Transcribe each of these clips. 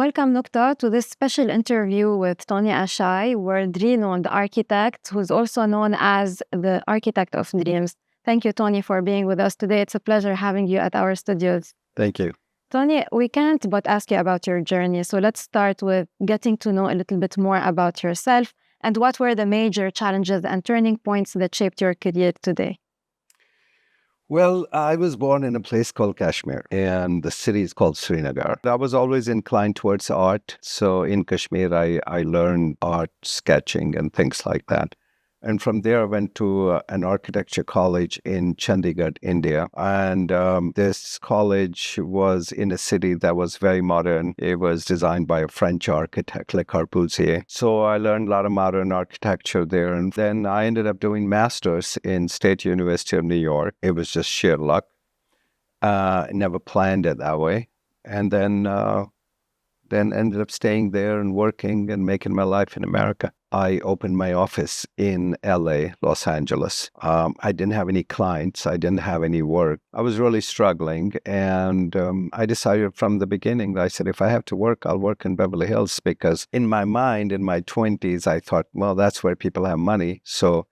Welcome, Nukta, to this special interview with Tony Ashai, world-renowned architect who's also known as the architect of dreams. Thank you, Tony, for being with us today. It's a pleasure having you at our studios. Thank you. Tony, we can't but ask you about your journey. So let's start with getting to know a little bit more about yourself and what were the major challenges and turning points that shaped your career today. Well, I was born in a place called Kashmir, and the city is called Srinagar. I was always inclined towards art. So in Kashmir, I learned art, sketching, and things like that. And from there, I went to an architecture college in Chandigarh, India. And this college was in a city that was very modern. It was designed by a French architect, Le Corbusier. So I learned a lot of modern architecture there. And then I ended up doing masters in State University of New York. It was just sheer luck. Never planned it that way. And then ended up staying there and working and making my life in America. I opened my office in LA, Los Angeles. I didn't have any clients. I didn't have any work. I was really struggling. And I decided from the beginning, I said, if I have to work, I'll work in Beverly Hills, because in my mind, in my 20s, I thought, well, that's where people have money. So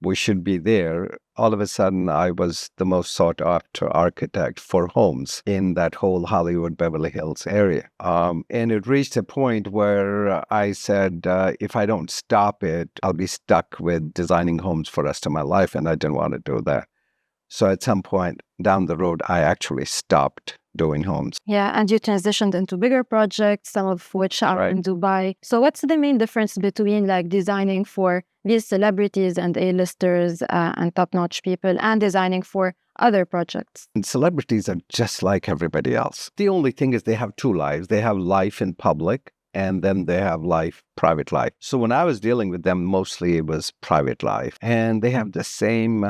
we should be there. All of a sudden, I was the most sought after architect for homes in that whole Hollywood, Beverly Hills area. And it reached a point where I said, if I don't stop it, I'll be stuck with designing homes for the rest of my life. And I didn't want to do that. So at some point down the road, I actually stopped doing homes. Yeah, and you transitioned into bigger projects, some of which are in Dubai. So what's the main difference between like designing for these celebrities and A-listers and top-notch people and designing for other projects? And celebrities are just like everybody else. The only thing is they have two lives. They have life in public, and then they have private life. So when I was dealing with them, mostly it was private life. And they have the same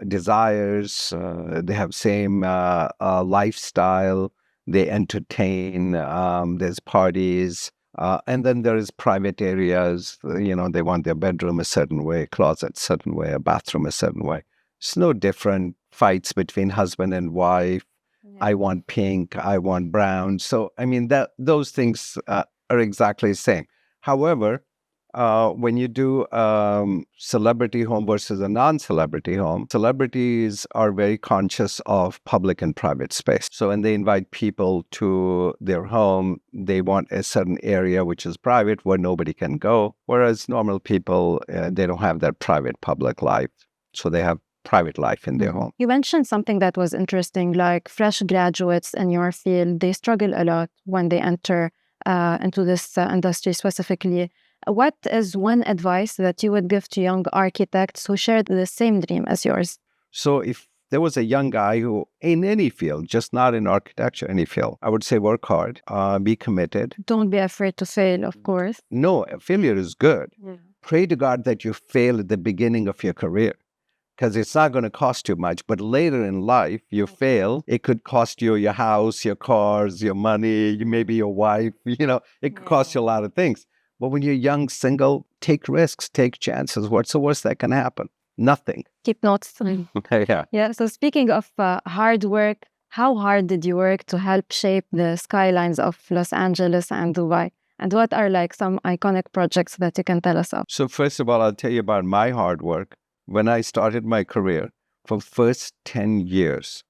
desires, they have same lifestyle, they entertain, there's parties, and then there is private areas. They want their bedroom a certain way, closet a certain way, a bathroom a certain way. It's no different. Fights between husband and wife. Yeah. I want pink, I want brown. So, those things are exactly the same. However, when you do celebrity home versus a non-celebrity home, celebrities are very conscious of public and private space. So when they invite people to their home, they want a certain area which is private where nobody can go. Whereas normal people, they don't have that private public life. So they have private life in their home. You mentioned something that was interesting, like fresh graduates in your field, they struggle a lot when they enter into this industry specifically. What is one advice that you would give to young architects who share the same dream as yours? So if there was a young guy who, in any field, just not in architecture, any field, I would say work hard, be committed. Don't be afraid to fail, of course. No, failure is good. Yeah. Pray to God that you fail at the beginning of your career, because it's not going to cost you much. But later in life, you fail. It could cost you your house, your cars, your money, maybe your wife. It could cost you a lot of things. But when you're young, single, take risks, take chances. What's the worst that can happen? Nothing. Keep notes. Yeah. Yeah. So speaking of hard work, how hard did you work to help shape the skylines of Los Angeles and Dubai? And what are like some iconic projects that you can tell us of? So first of all, I'll tell you about my hard work. When I started my career, for the first 10 years,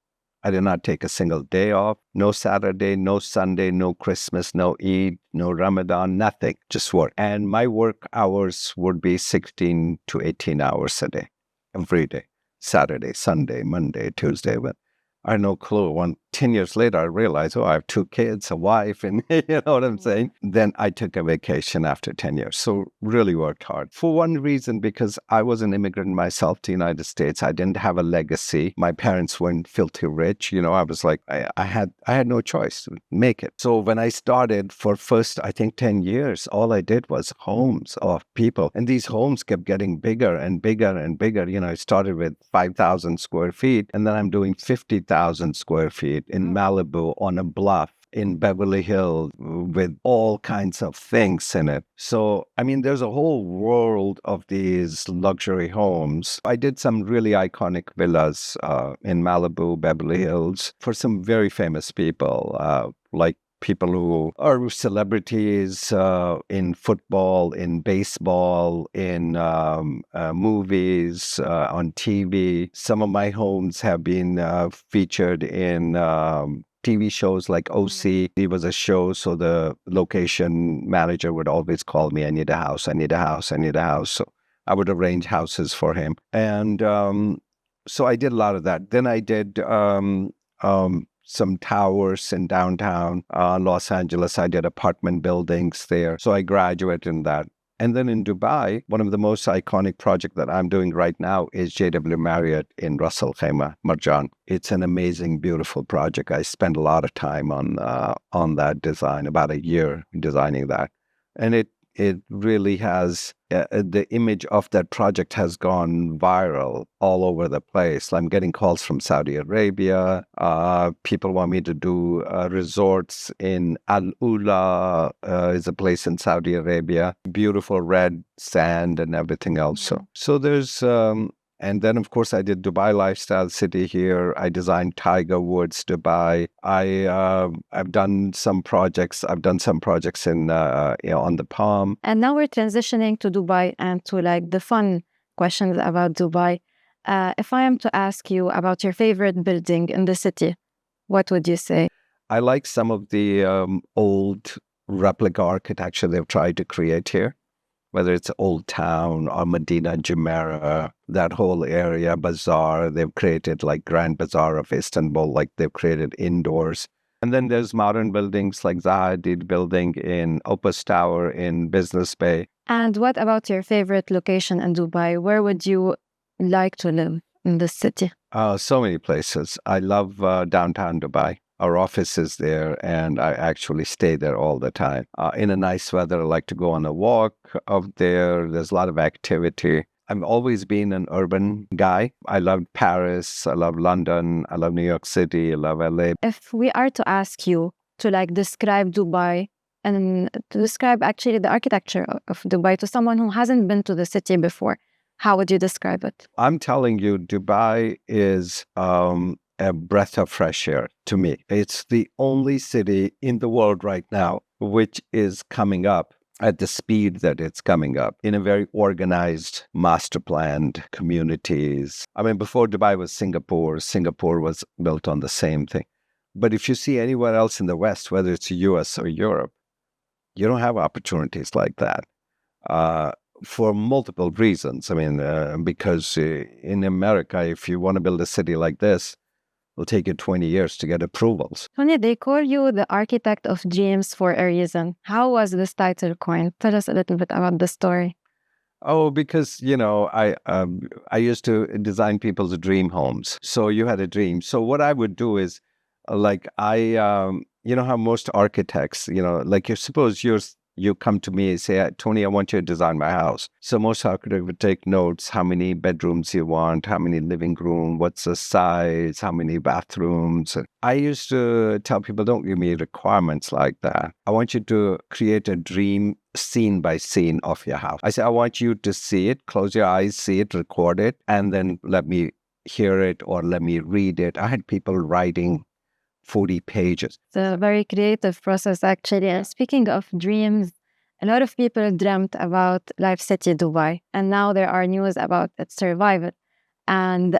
I did not take a single day off. No Saturday, no Sunday, no Christmas, no Eid, no Ramadan, nothing. Just work. And my work hours would be 16 to 18 hours a day, every day. Saturday, Sunday, Monday, Tuesday. But I had no clue. 10 years later, I realized, I have 2 kids, a wife, and you know what I'm saying? Then I took a vacation after 10 years. So really worked hard. For one reason, because I was an immigrant myself to the United States. I didn't have a legacy. My parents weren't filthy rich. I was like, I had no choice to make it. So when I started for first, I think 10 years, all I did was homes of people. And these homes kept getting bigger and bigger and bigger. I started with 5,000 square feet, and then I'm doing 50,000 square feet in Malibu on a bluff in Beverly Hills with all kinds of things in it. So, there's a whole world of these luxury homes. I did some really iconic villas in Malibu, Beverly Hills for some very famous people, like people who are celebrities in football, in baseball, in movies, on TV. Some of my homes have been featured in TV shows like OC. It was a show, so the location manager would always call me, I need a house, I need a house, I need a house. So I would arrange houses for him. And so I did a lot of that. Then I did some towers in downtown Los Angeles. I did apartment buildings there. So I graduated in that. And then in Dubai, one of the most iconic projects that I'm doing right now is JW Marriott in Ras Al Khaimah, Marjan. It's an amazing, beautiful project. I spent a lot of time on that design, about a year designing that. And it really has, the image of that project has gone viral all over the place. I'm getting calls from Saudi Arabia. People want me to do resorts in Al Ula, is a place in Saudi Arabia. Beautiful red sand and everything else. So there's... and then, of course, I did Dubai Lifestyle City here. I designed Tiger Woods, Dubai. I've done some projects. I've done some projects in on the Palm. And now we're transitioning to Dubai and to like the fun questions about Dubai. If I am to ask you about your favorite building in the city, what would you say? I like some of the old replica architecture they've tried to create here. Whether it's Old Town or Medina Jumeirah, that whole area, Bazaar, they've created like Grand Bazaar of Istanbul, like they've created indoors. And then there's modern buildings like Zaha Hadid building in Opus Tower in Business Bay. And what about your favorite location in Dubai? Where would you like to live in the city? So many places. I love downtown Dubai. Our office is there, and I actually stay there all the time. In a nice weather, I like to go on a walk out there. There's a lot of activity. I've always been an urban guy. I love Paris. I love London. I love New York City. I love LA. If we are to ask you to like describe Dubai and to describe actually the architecture of Dubai to someone who hasn't been to the city before, how would you describe it? I'm telling you, Dubai is a breath of fresh air to me. It's the only city in the world right now which is coming up at the speed that it's coming up in a very organized, master planned communities. I mean, before Dubai was Singapore, Singapore was built on the same thing. But if you see anywhere else in the West, whether it's the US or Europe, you don't have opportunities like that. For multiple reasons. I mean, because in America, if you want to build a city like this, it'll take you 20 years to get approvals. Tony, they call you the architect of dreams for a reason. How was this title coined? Tell us a little bit about the story. Oh, because, I used to design people's dream homes. So you had a dream. So what I would do is, you know how most architects, like you come to me and say, Tony, I want you to design my house. So most architects would take notes, how many bedrooms you want, how many living room, what's the size, how many bathrooms. I used to tell people, don't give me requirements like that. I want you to create a dream scene by scene of your house. I say, I want you to see it, close your eyes, see it, record it, and then let me hear it or let me read it. I had people writing 40 pages. It's a very creative process, actually. And speaking of dreams, a lot of people dreamt about Life City Dubai, and now there are news about its survival. And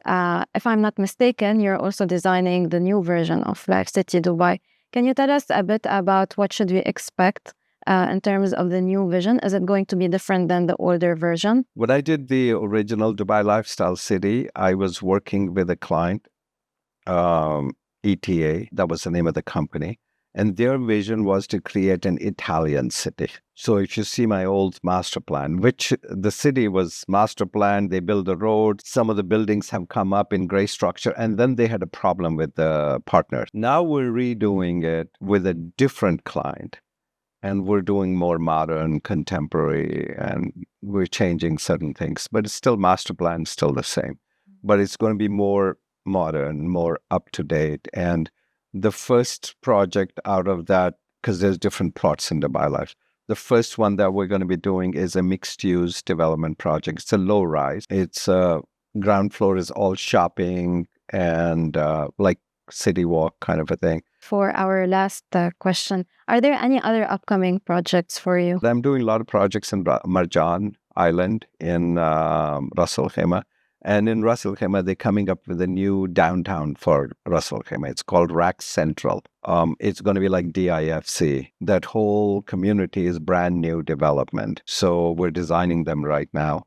if I'm not mistaken, you're also designing the new version of Life City Dubai. Can you tell us a bit about what should we expect in terms of the new vision? Is it going to be different than the older version? When I did the original Dubai Lifestyle City, I was working with a client, ETA, that was the name of the company. And their vision was to create an Italian city. So if you see my old master plan, which the city was master planned, they built a road, some of the buildings have come up in gray structure, and then they had a problem with the partners. Now we're redoing it with a different client, and we're doing more modern, contemporary, and we're changing certain things. But it's still master plan, still the same. But it's going to be more modern, more up-to-date. And the first project out of that, because there's different plots in Dubai Life, the first one that we're going to be doing is a mixed-use development project. It's a low-rise. It's ground floor is all shopping and like city walk kind of a thing. For our last question, are there any other upcoming projects for you? I'm doing a lot of projects in Marjan Island in Ras Al Khaimah. And in Ras Al Khaimah, they're coming up with a new downtown for Ras Al Khaimah. It's called Rack Central. It's going to be like DIFC. That whole community is brand new development. So we're designing them right now.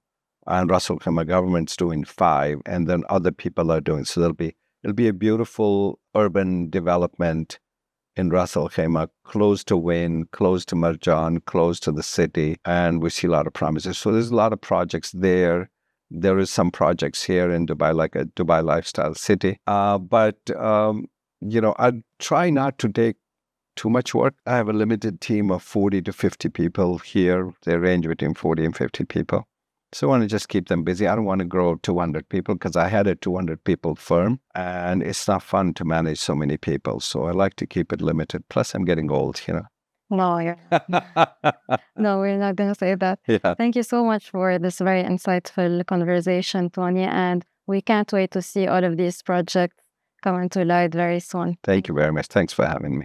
And Ras Al Khaimah government's doing 5, and then other people are doing. So it'll be a beautiful urban development in Ras Al Khaimah, close to Wind, close to Marjan, close to the city, and we see a lot of promises. So there's a lot of projects there. There is some projects here in Dubai, like a Dubai lifestyle city. But I try not to take too much work. I have a limited team of 40 to 50 people here. They range between 40 and 50 people. So I want to just keep them busy. I don't want to grow 200 people because I had a 200 people firm and it's not fun to manage so many people. So I like to keep it limited. Plus, I'm getting old, No, no, we're not going to say that. Yeah. Thank you so much for this very insightful conversation, Tony. And we can't wait to see all of these projects come into light very soon. Thank you very much. Thanks for having me.